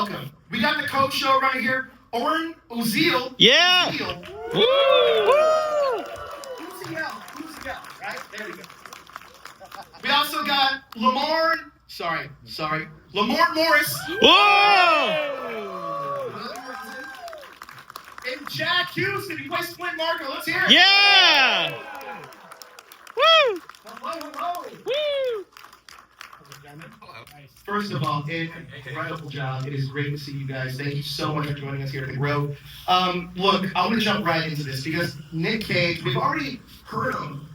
welcome. We got the co-showrunner here, Oren Uziel. Yeah. Uziel, right? There we go. We also got Lamorne Morris. Whoa! And Jack Huston. He plays Flint Marco. Let's hear it. Yeah! Woo! Hello. Woo! First of all, incredible job. It is great to see you guys. Thank you so much for joining us here at the Grove. Look, I'm going to jump right into this because Nick Cage, we've already heard him,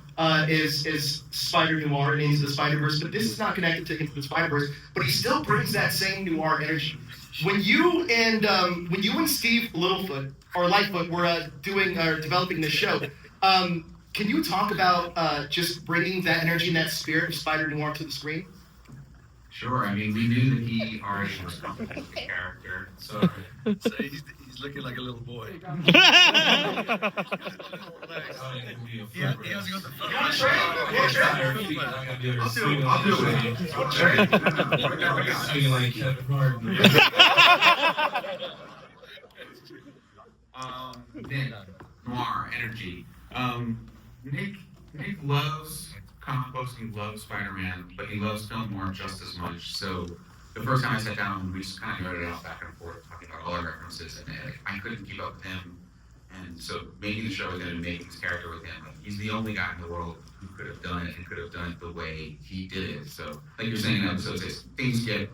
is Spider-Noir in Into the Spider-Verse, but this is not connected to Into the Spider-Verse, but he still brings that same noir energy. When you and Steve Lightfoot were developing this show, can you talk about just bringing that energy and that spirit of Spider-Noir to the screen? Sure. I mean, we knew that he already was comfortable with the character, so he's looking like a little boy. he He hasn't got the I'll do it. Noir energy. Nick loves comic books, he loves Spider-Man, but he loves film noir just as much. So the first time I sat down, we just kind of nerded out back and forth, talking about all our references, and I couldn't keep up with him. And so making the show and then making this character with him, he's the only guy in the world who could have done it and could have done it the way he did it. So, like you're saying in episodes, things get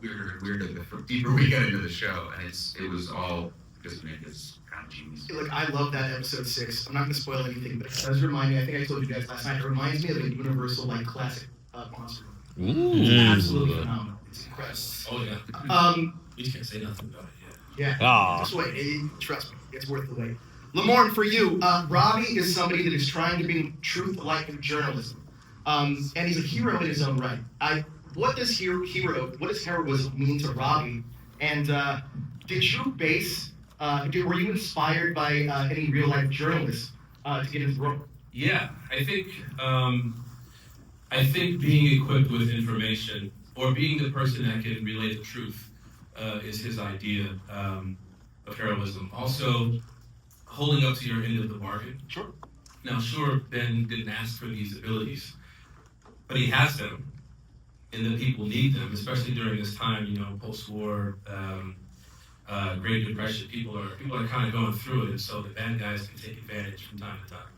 weirder and weirder the deeper we get into the show, and it was all because Nick is kind of genius. Look, I love that episode 6. I'm not going to spoil anything, but it does remind me, I think I told you guys last night, it reminds me of a Universal classic monster movie. It's absolutely phenomenal. It's incredible. Oh, yeah. We can't say nothing about it yet. Yeah. Just wait. Trust me. It's worth the wait. Lamorne, for you, Robbie is somebody that is trying to bring truth to life in journalism. And he's a hero in his own right. What does heroism mean to Robbie? And did you were you inspired by any real life journalists to get into the role? Yeah, I think being equipped with information or being the person that can relay the truth is his idea of heroism. Also, holding up to your end of the bargain. Sure. Now, sure, Ben didn't ask for these abilities, but he has them, and the people need them, especially during this time, post-war, Great Depression. People are kind of going through it, and so the bad guys can take advantage from time to time.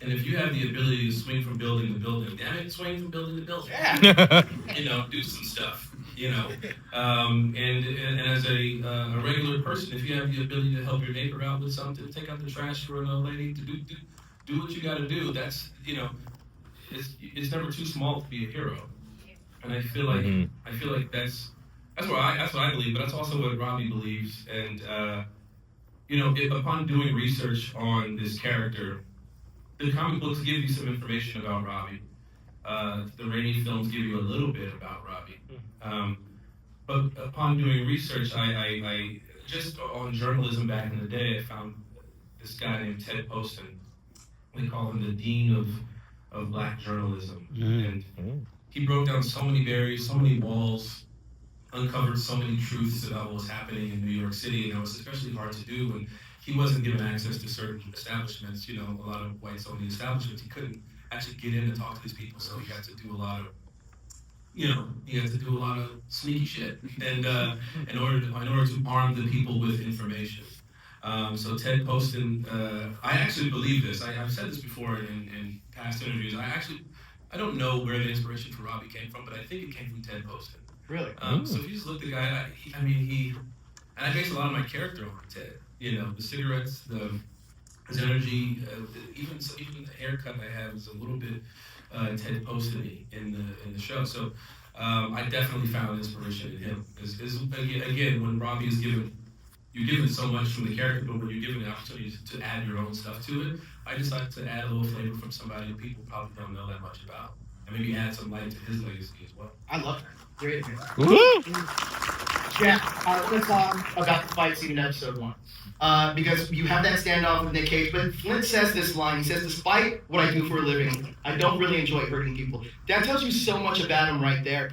And if you have the ability to swing from building to building, damn it, swing from building to building. Yeah. Do some stuff. And as a regular person, if you have the ability to help your neighbor out with something, take out the trash for an old lady, to do what you got to do. That's it's never too small to be a hero. And I feel like that's what I believe, but that's also what Robbie believes. And upon doing research on this character, the comic books give you some information about Robbie. The Raimi films give you a little bit about Robbie. But upon doing research, I just on journalism back in the day, I found this guy named Ted Poston. We call him the dean of black journalism. And he broke down so many barriers, so many walls, uncovered so many truths about what was happening in New York City, and it was especially hard to do when he wasn't given access to certain establishments. A lot of whites-only establishments. He couldn't actually get in and talk to these people, so he had to do a lot of sneaky shit, and in order to arm the people with information. So Ted Poston, I actually believe this. I've said this before in past interviews. I don't know where the inspiration for Robbie came from, but I think it came from Ted Poston. Really? So if you just look at the guy, and I base a lot of my character on Ted. The cigarettes, his energy, even the haircut I have is a little bit Ted Poston-y in the show. So I definitely found inspiration in him. Again, when Robbie is given, you're given so much from the character, but when you're given the opportunity to add your own stuff to it, I decided to add a little flavor from somebody that people probably don't know that much about, and maybe add some light to his legacy as well. I love that. Great. Jack, let's talk about the fight scene in episode 1. Because you have that standoff with Nick Cage, but Flint says this line. He says, despite what I do for a living, I don't really enjoy hurting people. That tells you so much about him right there.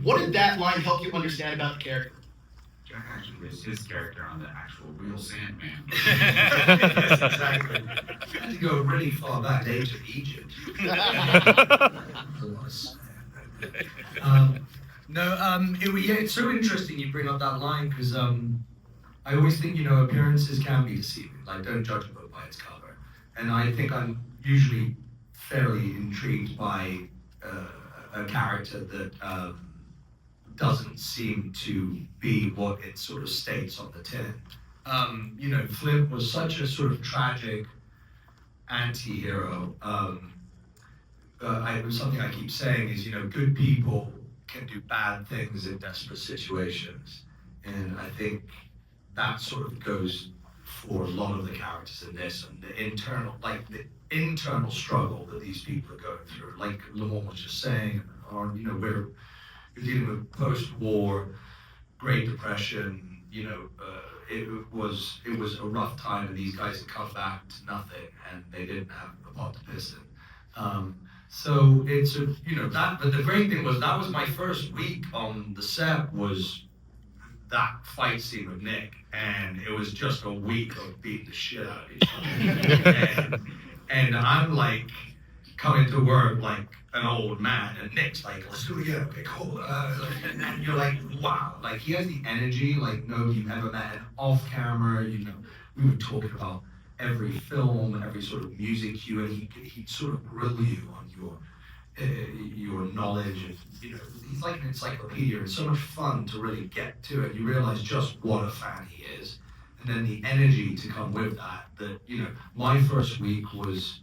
What did that line help you understand about the character? Jack actually lives his character on the actual real Sandman. Yes, exactly. You had to go really far back to Egypt. It's so interesting you bring up that line because I always think, appearances can be deceiving. Like, don't judge a book by its cover. And I think I'm usually fairly intrigued by a character that doesn't seem to be what it sort of states on the tin. Flip was such a sort of tragic anti-hero. Something I keep saying is, good people can do bad things in desperate situations. And I think that sort of goes for a lot of the characters in this, and the internal struggle that these people are going through. Like Lamorne was just saying, we're dealing with post-war, Great Depression. It was a rough time, and these guys had come back to nothing, and they didn't have a pot to piss in. So it's that. But the great thing was that was my first week on the set was that fight scene with Nick, and it was just a week of beating the shit out of each other. and I'm like coming to work like an old man, and Nick's like, let's do it again, okay, cool. And you're like, wow, like he has the energy like nobody you've ever met. And off camera, we were talking about every film, every sort of music cue, and he'd sort of grill you on your knowledge, and he's like an encyclopedia. It's so much fun to really get to it. You realize just what a fan he is, and then the energy to come with that. My first week was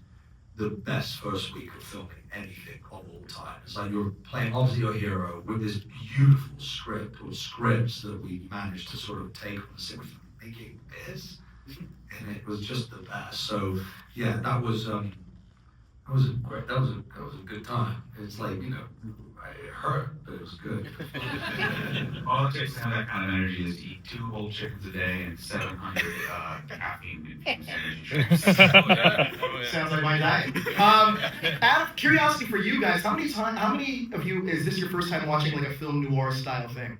the best first week of filming anything of all time. It's like you're playing obviously your hero with this beautiful script or scripts that we managed to sort of take on the set, making this, and it was just the best. So yeah, that was a good time. It's like, it hurt, but it was good. All it takes to have that kind of energy is to eat 2 whole chickens a day and 700 caffeine-infused energy drinks. Sounds like my diet. Out of curiosity for you guys, how many of you, is this your first time watching like a film noir style thing?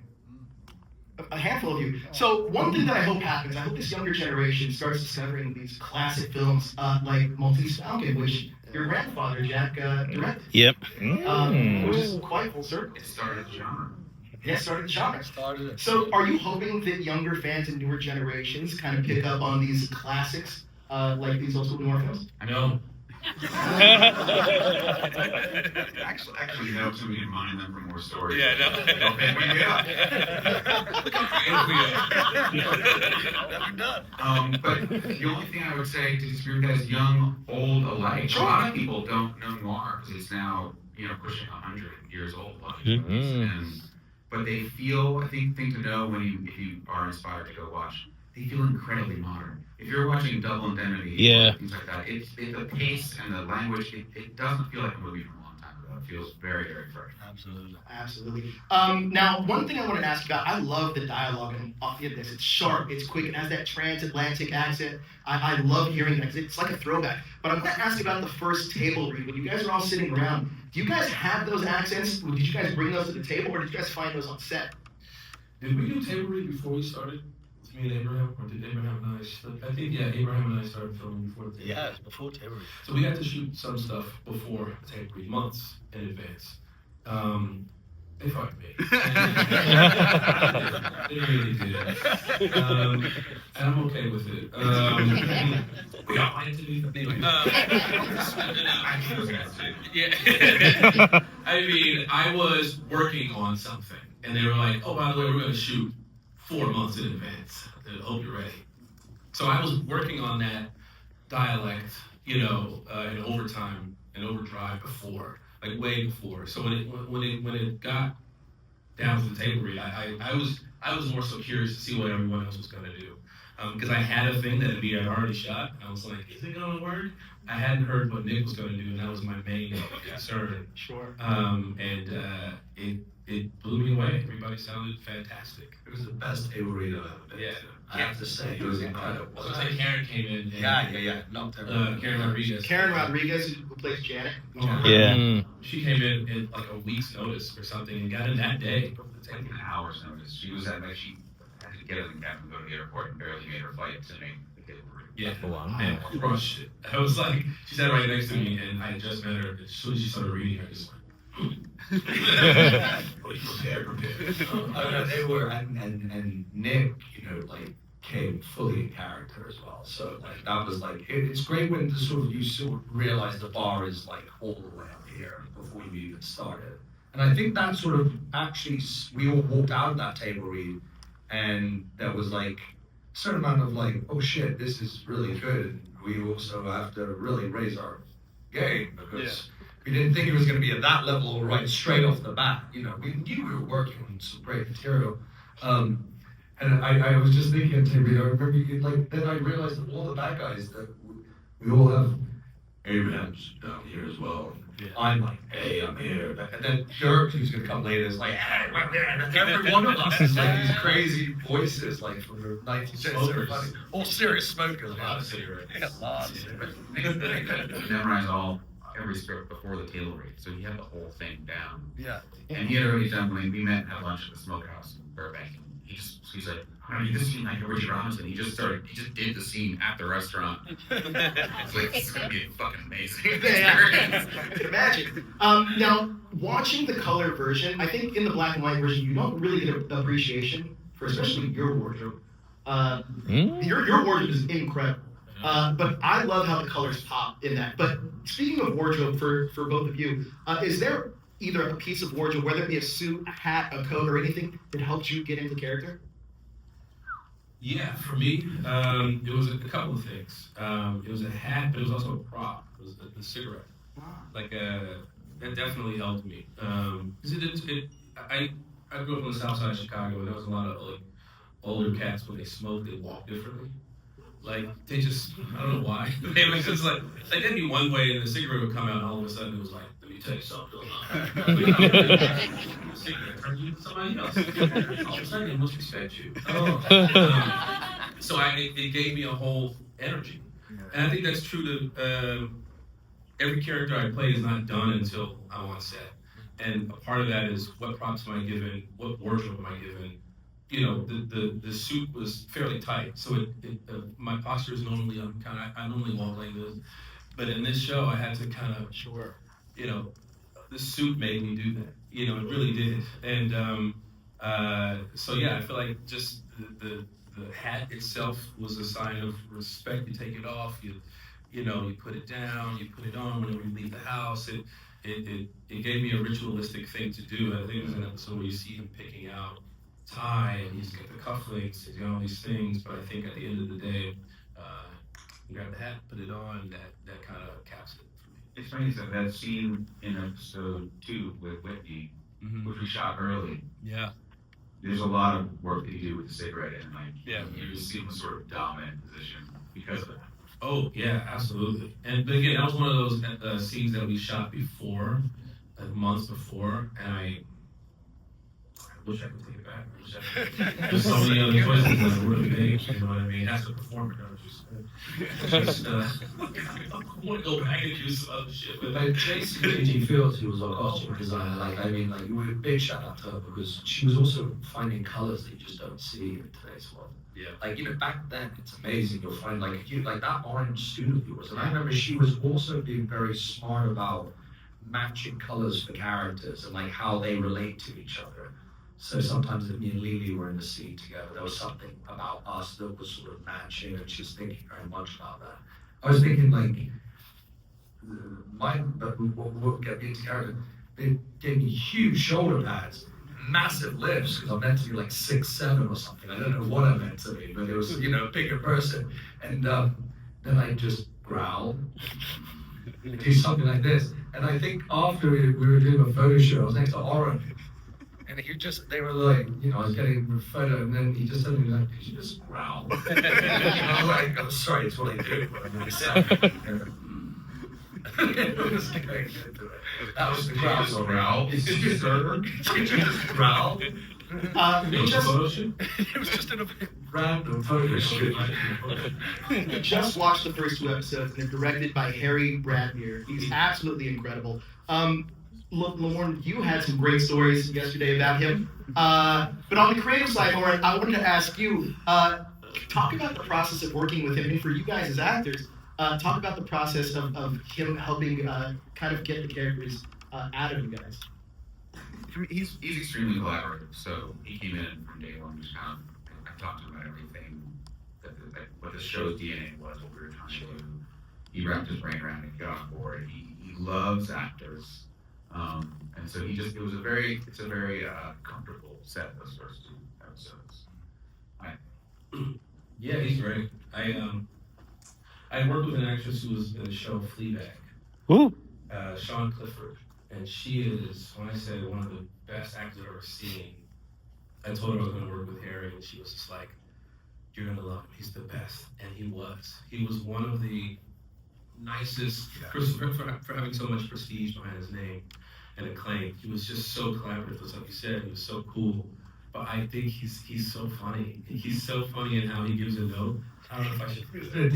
A handful of you. So one thing that I hope happens, I hope this younger generation starts discovering these classic films like Maltese Falcon, which your grandfather, Jack, directed. Yep. Which is quite full circle. It started the genre. Yeah, started the genre. So are you hoping that younger fans and newer generations kind of pick up on these classics, like these old school noir films? I know. Actually, no, somebody to mine them for more stories. Yeah, no. Don't make me up. But the only thing I would say to this group that is young, old alike, a lot of people don't know noir because it's now pushing 100 years old. But they feel, I think, thing to know if you are inspired to go watch, they feel incredibly modern. If you're watching Double Indemnity, or things like that, it's the pace and the language. It doesn't feel like a movie from a long time ago. It feels very, very fresh. Absolutely. Now, one thing I want to ask you about, I love the dialogue in this. It's sharp, it's quick, it has that transatlantic accent. I love hearing that because it's like a throwback. But I'm going to ask you about the first table read. When you guys are all sitting around, do you guys have those accents? Did you guys bring those to the table, or did you guys find those on set? Did we do table read before we started? Me and Abraham, or did Abraham and I? I think Abraham and I started filming before the table. Yeah, it was before table read. So we had to shoot some stuff before the table read, months in advance. They fucked me. They really did. And I'm okay with it. We all like to do anyway. I mean, I was working on something, and they were like, "Oh, by the way, we're going to shoot 4 months in advance. I hope you're ready." So I was working on that dialect, in overtime and overdrive before, like way before. So when it got down to the table read, I was more so curious to see what everyone else was gonna do, because I had a thing that we had already shot. I was like, is it gonna work? I hadn't heard what Nick was gonna do, and that was my main concern. Sure. It blew me away. Everybody sounded fantastic. It was the best table read I've ever been to. I have to say, it was incredible. So Karen came in. Yeah. Knocked everyone. Karen Rodriguez. Karen Rodriguez, who plays Janet. Yeah. She came in like a week's notice or something and got in that day. It's like an hour's notice. She was at she had to get in the cab and go to the airport and barely made her flight to make the kid. Yeah. Oh, wow. And crushed it. I was like, she sat right next to me, and I had just met her. As soon as she started reading, I just went, prepare. They were, and Nick, like, came fully in character as well. So like that was like it's great when you sort of realize the bar is like all the way up here before you even started. And I think that sort of actually we all walked out of that table read, and there was like a certain amount of like, oh shit, this is really good. We also have to really raise our game because we didn't think it was going to be at that level right straight off the bat. We knew we were working on some great material. And I was just thinking, Tim, I remember, then I realized that all the bad guys, that we all have Abrams down here as well. Yeah. I'm like, hey, I'm here. And then Dirk, who's going to come later, is like, hey, we're there. And every one of us is like these crazy voices, like from the 1970s. All serious smokers. A lot of cigarettes. Yeah, a lot of cigarettes. He memorized every script before the table read, so he had the whole thing down. Yeah. And he had already done, when we met and had lunch at the smokehouse in Burbank. He's like, I mean, this scene like Richard Robinson. He just did the scene at the restaurant. It's like, it's gonna be fucking amazing. I can imagine. Now, watching the color version, I think in the black and white version, you don't really get an appreciation for especially your wardrobe. Your wardrobe is incredible. But I love how the colors pop in that. But speaking of wardrobe for both of you, is there either a piece of wardrobe, whether it be a suit, a hat, a coat, or anything that helps you get into character? Yeah, for me, it was a couple of things. It was a hat, but it was also a prop. It was the cigarette. Like, that definitely helped me. I grew up on the south side of Chicago, and there was a lot of like older cats. When they smoked, they walk differently. Like, they just, I don't know why. It was just like they'd be one way, and the cigarette would come out, and all of a sudden it was like, let me tell you something. Cigarette turns you into somebody else. All of a sudden, they must respect you. So it gave me a whole energy. And I think that's true to every character I play is not done until I'm on set. And a part of that is what props am I given, what wardrobe am I given. The suit was fairly tight, so my posture is normally I normally walk like this, but in this show I had to kind of the suit made me do that. It really did, and so yeah, I feel like just the hat itself was a sign of respect. You take it off, you put it down, you put it on whenever you leave the house. It gave me a ritualistic thing to do. I think there's an episode where you see him picking out tie, and he's got the cufflinks, he's got all these things, but I think at the end of the day, you grab the hat, put it on, that kind of caps it for me. It's funny that scene in episode 2 with Whitney, which we shot early. Yeah. There's a lot of work that you do with the cigarette, and you just see him sort of dominant position because of that. Oh yeah, absolutely. But again, that was one of those scenes that we shot before, months before, and I wish I could take it back. There's so many other choices that are really big, you know what I mean? As a performer, I want to go back and do some other shit. But like J.C. Fields, who was our costume designer, we were a big shout out to her because she was also finding colors that you just don't see in today's world. Yeah. Back then, it's amazing. You'll find that orange suit of yours. And I remember she was also being very smart about matching colors for characters and like how they relate to each other. So sometimes me and Lily were in the scene together. There was something about us that was sort of matching, and she was thinking very much about that. I was thinking we'll get into character. They gave me huge shoulder pads, massive lifts, because I'm meant to be like 6'7" or something. I don't know what I meant to be, but it was, a bigger person. And then I just growl, do something like this. And I think after we were doing a photo shoot, I was next to Oren. And they were like, I was getting a photo, and then he just said to me, like, could you just growl? I'm sorry, it's what I do. But I'm it was like, that was the growl. So growl. Did you just growl? Photo shoot? It was just in a random photo shoot. We just watched the first 2 episodes, and they're directed by Harry Bradmere. He's absolutely incredible. Lamorne, you had some great stories yesterday about him. But on the creative side, Oren, I wanted to ask you, talk about the process of working with him, and for you guys as actors, talk about the process of him helping kind of get the characters out of you guys. For me, he's extremely collaborative. So he came in from day one, just kind of, I talked to him about everything, what the show's DNA was, what we were trying to do. He wrapped his brain around it, got on board. He loves actors. And so it's a very comfortable set, those first 2 episodes. Yeah, he's great. I worked with an actress who was in the show Fleabag, Ooh. Sean Clifford, and she is, when I say one of the best actors I've ever seen. I told her I was going to work with Harry, and she was just like, "You're going to love him. He's the best," and he was. He was one of the nicest for having so much prestige behind his name and acclaim. He was just so collaborative, just like you said. He was so cool. But I think he's so funny. He's so funny in how he gives a note. I don't know if I should.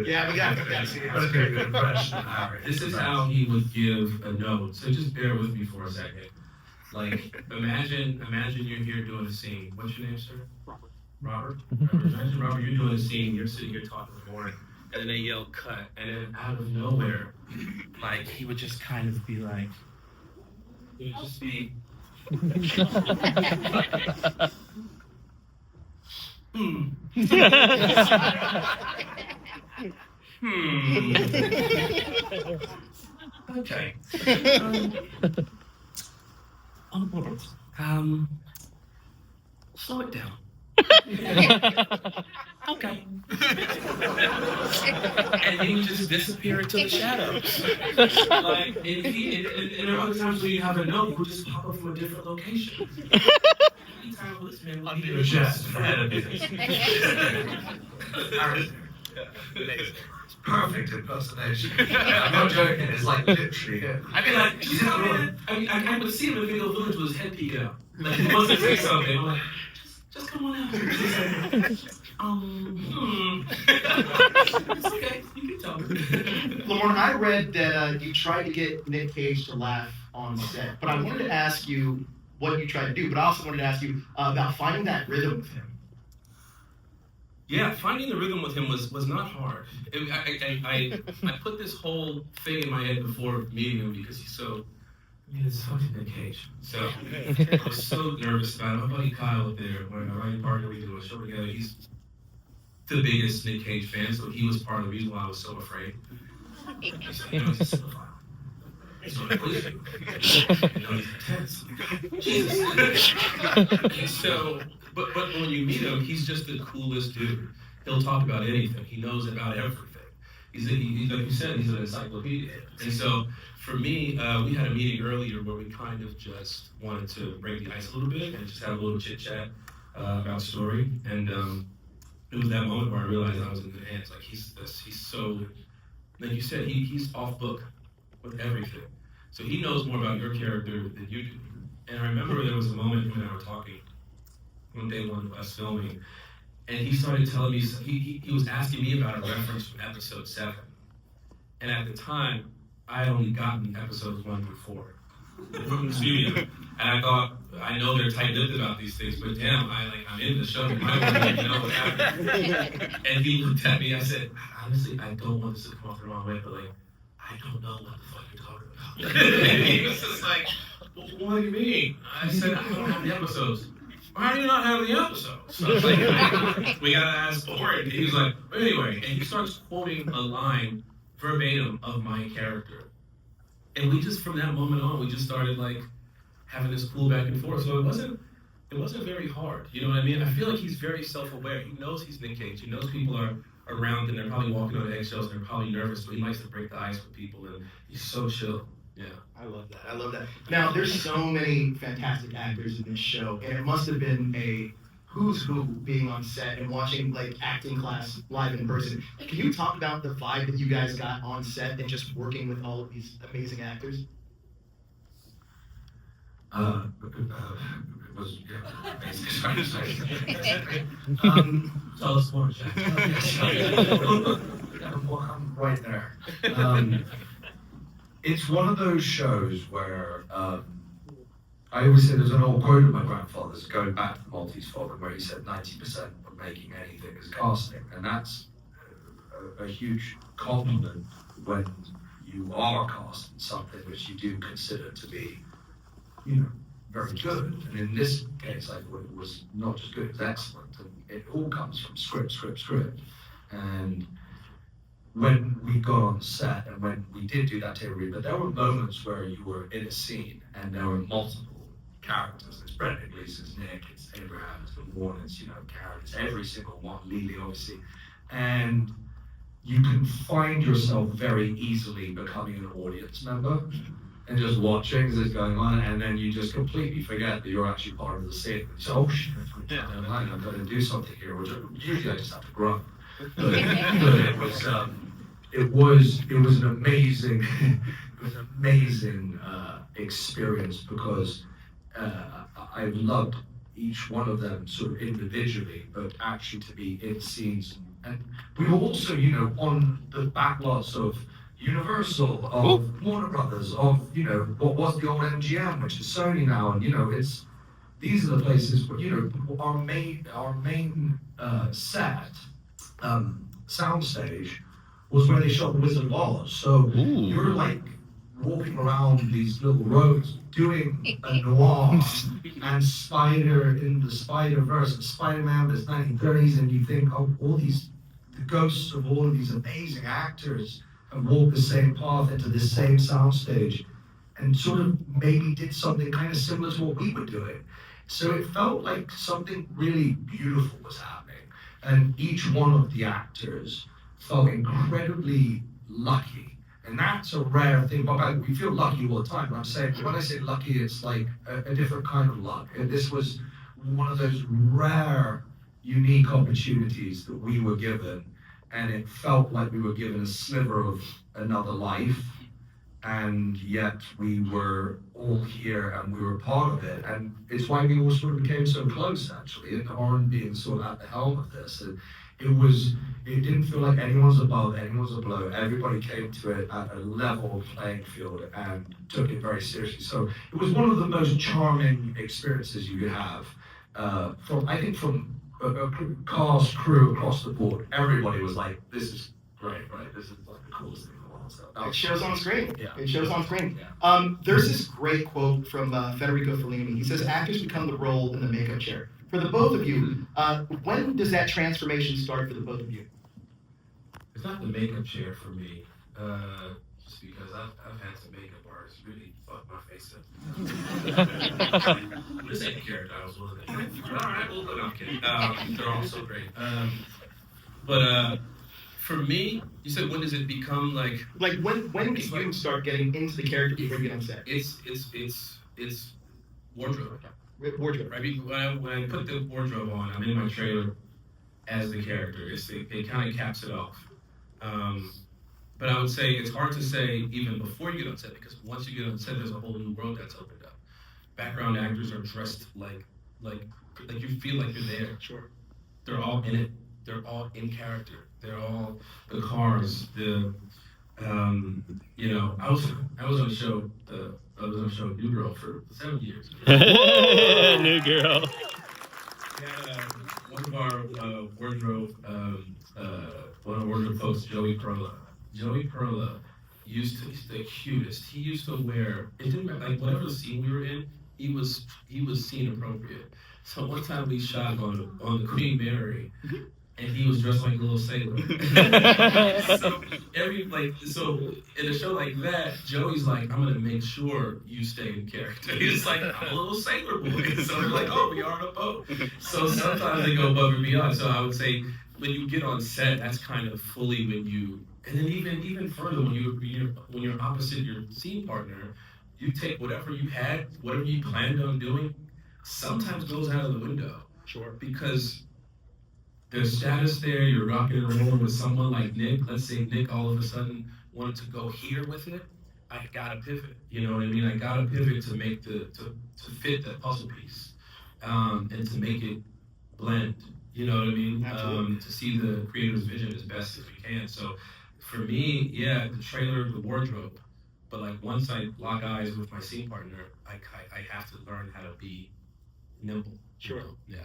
Yeah, we got to see it. That's a good impression. This is how he would give a note. So just bear with me for a second. Like, imagine you're here doing a scene. What's your name, sir? Robert. Imagine, Robert, you're doing a scene. You're sitting here talking with Warren, and then they yell cut, and then out of nowhere, like, he would just kind of be like, it would just be. Okay. On board. Slow it down. Okay. And he would just disappear into the shadows. Like, and there are other times where you have a note, he would just pop up from a different location. Anytime this man would be Just ahead of business. It's perfect impersonation. I'm not joking. It's like literally him. I mean, like, I would see him in Video Village with his head peeked out. Like, he wants to say something. I'm like, just come on out. It's okay. You can tell me. Lamorne, I read that you tried to get Nick Cage to laugh on set, but I wanted to ask you what you tried to do, but I also wanted to ask you about finding that rhythm with him. Yeah, finding the rhythm with him was not hard. I put this whole thing in my head before meeting him because he's so. It's fucking Nick Cage. So I was so nervous about it. My buddy Kyle up there, my writing partner, we do a show together. He's the biggest Nick Cage fan, so he was part of the reason why I was so afraid. He said, he's a cinephile. So I believe him. He's intense. Jesus. So, but when you meet him, he's just the coolest dude. He'll talk about anything. He knows about everything. He's like you said, he's an encyclopedia. And so, for me, we had a meeting earlier where we kind of just wanted to break the ice a little bit and just have a little chit chat about story. And it was that moment where I realized I was in good hands. Like he's so, like you said, he's off book with everything. So he knows more about your character than you do. And I remember there was a moment when I were talking on day one of us filming, and he started telling me he was asking me about a reference from episode 7. And at the time, I had only gotten episodes 1 through 4 from the studio, and I thought, I know they're tight-lipped about these things, but damn, I'm in the show. I want to know what happened. And he looked at me. I said, honestly, I don't want this to come off the wrong way, but like, I don't know what the fuck you're talking about. And he was just like, well, what do you mean? I said, I don't have the episodes. Why do you not have the episodes? So I was like, we gotta ask Oren. And he was like, but anyway, and he starts quoting a line verbatim of my character. And we just, from that moment on, we just started like having this cool back and forth. So it wasn't very hard. You know what I mean? I feel like he's very self-aware. He knows he's Nick Cage. He knows people are around and they're probably walking on eggshells and they're probably nervous, but he likes to break the ice with people, and he's so chill. Yeah. I love that. Now, there's so many fantastic actors in this show, and it must have been a who's who being on set and watching like acting class live in person. Can you talk about the vibe that you guys got on set and just working with all of these amazing actors? It was Tell us more, Jack. I'm right there. it's one of those shows where I always say there's an old quote of my grandfather's going back to the Maltese Falcon where he said 90% of making anything is casting, and that's a huge compliment when you are casting something which you do consider to be, very good. And in this case, I thought it was not just good, it was excellent. And it all comes from script. And when we got on set and when we did do that table read, but there were moments where you were in a scene and there were multiple characters. It's Brendan Gleeson, it's Nick, it's Abraham, it's Lamorne, it's characters, every single one, Lily obviously. And you can find yourself very easily becoming an audience member and just watching as it's going on, and then you just completely forget that you're actually part of the scene. You say, oh shit, I've got to do something here, which usually I just have to grunt. But it was an amazing, experience because I loved each one of them sort of individually, but actually to be in scenes. And we were also, on the backlots of Universal, of Warner Brothers, of, what was the old MGM, which is Sony now, and, these are the places where, our main set, soundstage, was where they shot The Wizard of Oz. So you're like walking around these little roads doing a noir and Spider in the Spider-Verse and Spider-Man of the 1930s, and you think, oh, the ghosts of all of these amazing actors have walked the same path into this same soundstage and sort of maybe did something kind of similar to what we were doing. So it felt like something really beautiful was happening. And each one of the actors felt incredibly lucky. And that's a rare thing. But we feel lucky all the time. But I'm saying, when I say lucky, it's like a different kind of luck. And this was one of those rare, unique opportunities that we were given. And it felt like we were given a sliver of another life. And yet we were all here and we were part of it. And it's why we all sort of became so close, actually, and Oren being sort of at the helm of this. And it didn't feel like anyone's above, anyone's below. Everybody came to it at a level playing field and took it very seriously. So it was one of the most charming experiences you could have. From a cast, crew across the board, everybody was like, this is great, right? This is like the coolest thing in the world. So it shows on screen. Yeah. It shows on screen. Yeah. There's this great quote from Federico Fellini. He says, actors become the role in the makeup chair. For the both of you, when does that transformation start for the both of you? It's not the makeup chair for me, just because I've had some makeup artists really fuck my face up. This ain't a character I was looking at. All right, well, no, I'm kidding. They're all so great. But for me, you said when does it become like when do you start getting into the character before you get on set? It's wardrobe. Wardrobe. Right? When I put the wardrobe on, I'm in my trailer as the character. It kind of caps it off. But I would say it's hard to say even before you get on set, because once you get on set, there's a whole new world that's opened up. Background actors are dressed like you feel like you're there. Sure. They're all in it. They're all in character. They're all the cars. I was on a show. I was on a show New Girl for 7 years. New Girl. Yeah, one of our wardrobe folks, Joey Perla. Joey Perla he's the cutest. He used to wear, it didn't matter, like whatever scene we were in, he was scene appropriate. So one time we shot on the Queen Mary, and he was dressed like a little sailor. So in a show like that, Joey's like, I'm gonna make sure you stay in character. He's like, I'm a little sailor boy. So they're like, oh, we are on a boat. So sometimes they go above and beyond. So I would say when you get on set, that's kind of fully when you, and then even further when you're opposite your scene partner, you take whatever you had, whatever you planned on doing, sometimes goes out of the window. Sure. Because there's status there, you're rocking and rolling with someone like Nick. Let's say Nick all of a sudden wanted to go here with it. I gotta pivot. You know what I mean? I gotta pivot to make to fit that puzzle piece, and to make it blend. You know what I mean? To see the creator's vision as best as we can. So for me, yeah, the trailer, the wardrobe, But like once I lock eyes with my scene partner, I have to learn how to be nimble. Sure. Yeah.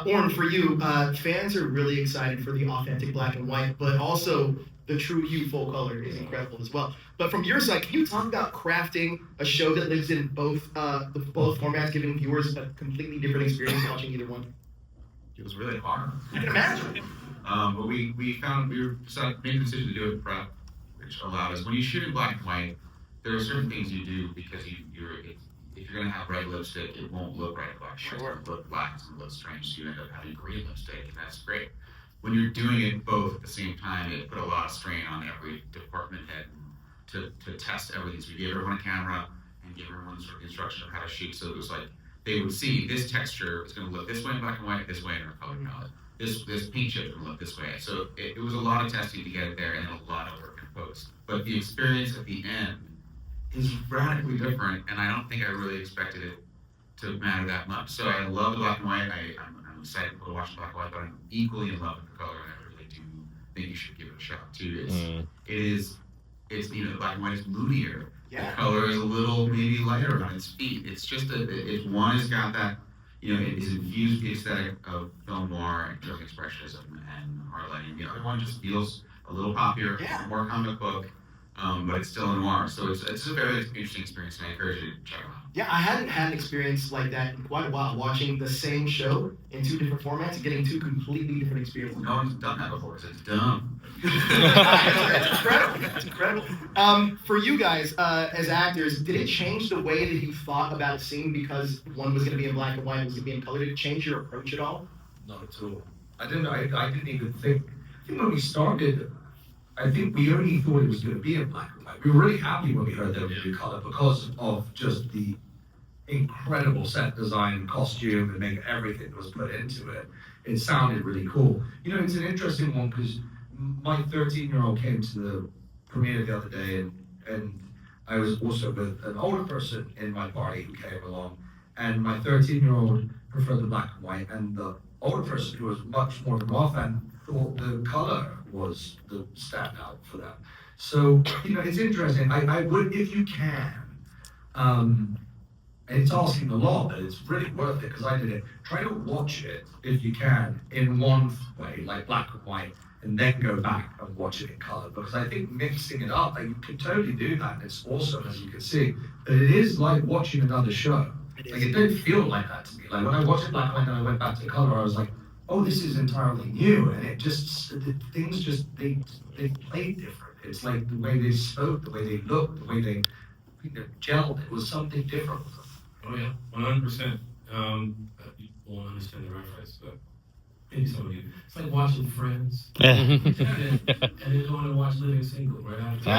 Oren, for you, fans are really excited for the authentic black and white, but also the true hue full color is incredible as well. But from your side, can you talk about crafting a show that lives in both both formats, giving viewers a completely different experience watching either one? It was really hard. I can imagine. But we decided, made the decision to do it in prep, which allowed us, when you shoot in black and white, there are certain things you do because if you're gonna have red lipstick, it won't look right black. Sure. It's gonna look black, it's gonna look strange, so you end up having green lipstick, and that's great. When you're doing it both at the same time, it put a lot of strain on every department head to test everything. So we gave everyone a camera and gave everyone sort of instruction of how to shoot. So it was like they would see this texture is going to look this way in black and white, this way in our color palette. This paint chip is going to look this way. So it was a lot of testing to get it there and a lot of work in post. But the experience at the end is radically different, and I don't think I really expected it to matter that much. So I love the black and white. I'm excited to watch black and white, but I'm equally in love with the color, and I really do think you should give it a shot too. It's the black and white is moodier. Yeah. The color is a little maybe lighter on its feet. It's just one has got that, it is infused the aesthetic of film noir and dark expressionism and highlighting. The other one just feels a little poppier, more comic book, but it's still a noir. So it's a very interesting experience, and I encourage you to check it out. Yeah, I hadn't had an experience like that in quite a while, watching the same show in two different formats and getting two completely different experiences. No one's done that before, so it's dumb. It's incredible. It's incredible. For you guys, as actors, did it change the way that you thought about a scene because one was going to be in black and white and was going to be in color? Did it change your approach at all? Not at all. I didn't even think. I think when we started, I think we only thought it was going to be in black and white. We were really happy when we heard that it would be color because of just the incredible set design, costume, and make everything that was put into it. It sounded really cool. It's an interesting one because my 13-year-old came to the premiere the other day, and I was also with an older person in my party who came along, and my 13-year-old preferred the black and white, and the older person who was much more of a noir fan thought the color was the standout for them. So, it's interesting. I would, if you can, and it's asking a lot, but it's really worth it because I did it. Try to watch it, if you can, in one way, like black and white, and then go back and watch it in color. Because I think mixing it up, you can totally do that, and it's awesome, as you can see. But it is like watching another show. It didn't feel like that to me. Like when I watched it black and white and I went back to color, I was like, oh, this is entirely new, and they played different. It's like the way they spoke, the way they looked, the way they gelled. It was something different. Oh yeah, 100%. You won't understand the reference, but maybe some of you. It's like watching Friends, and then going to watch Living Single right after.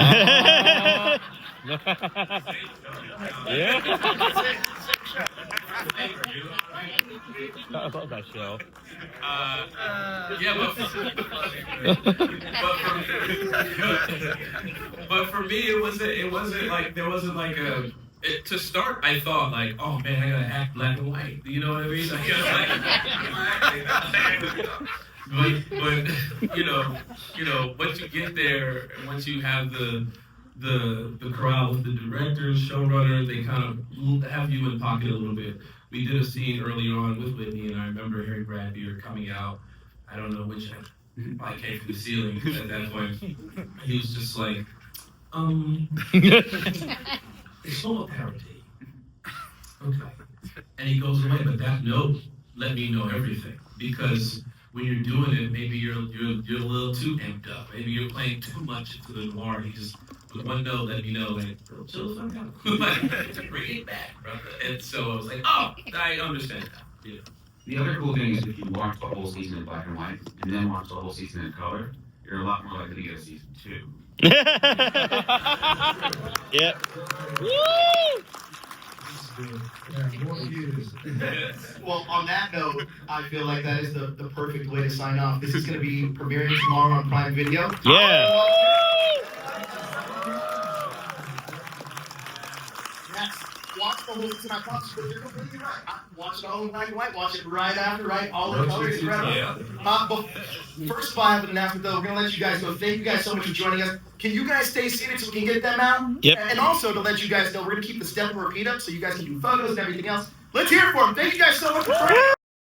Yeah. I love that show. But for me, it wasn't like there wasn't like a. To start, I thought like, oh man, I gotta act black and white. You know what I mean? But once you get there, and once you have the corral with the directors, showrunner, they kind of have you in pocket a little bit. We did a scene earlier on with Whitney, and I remember Harry Brad Beard coming out. I don't know which I came from the ceiling at that point. He was just like, it's all a parody. Okay. And he goes away, but that note let me know everything. Because when you're doing it, maybe you're a little too amped up. Maybe you're playing too much into the noir. He just, with one note, let me know, like, chill the fuck out. Like, bring it back, brother. And so I was like, oh, I understand that. Yeah. The other cool thing is if you watch the whole season in black and white and then watch the whole season in color, you're a lot more likely to get a season 2. Yep. Woo! Well, on that note, I feel like that is the perfect way to sign off. This is going to be premiering tomorrow on Prime Video. Yeah. Yes. watched the whole season. I thought you're completely right. I watched it all in black and white. Watch it right after, right? All the colors. Incredible. Yeah. But first of all, I have an announcement though. We're gonna let you guys go. Thank you guys so much for joining us. Can you guys stay seated so we can get them out? Yep. And also to let you guys know, we're gonna keep the step and repeat up so you guys can do photos and everything else. Let's hear it for them. Thank you guys so much for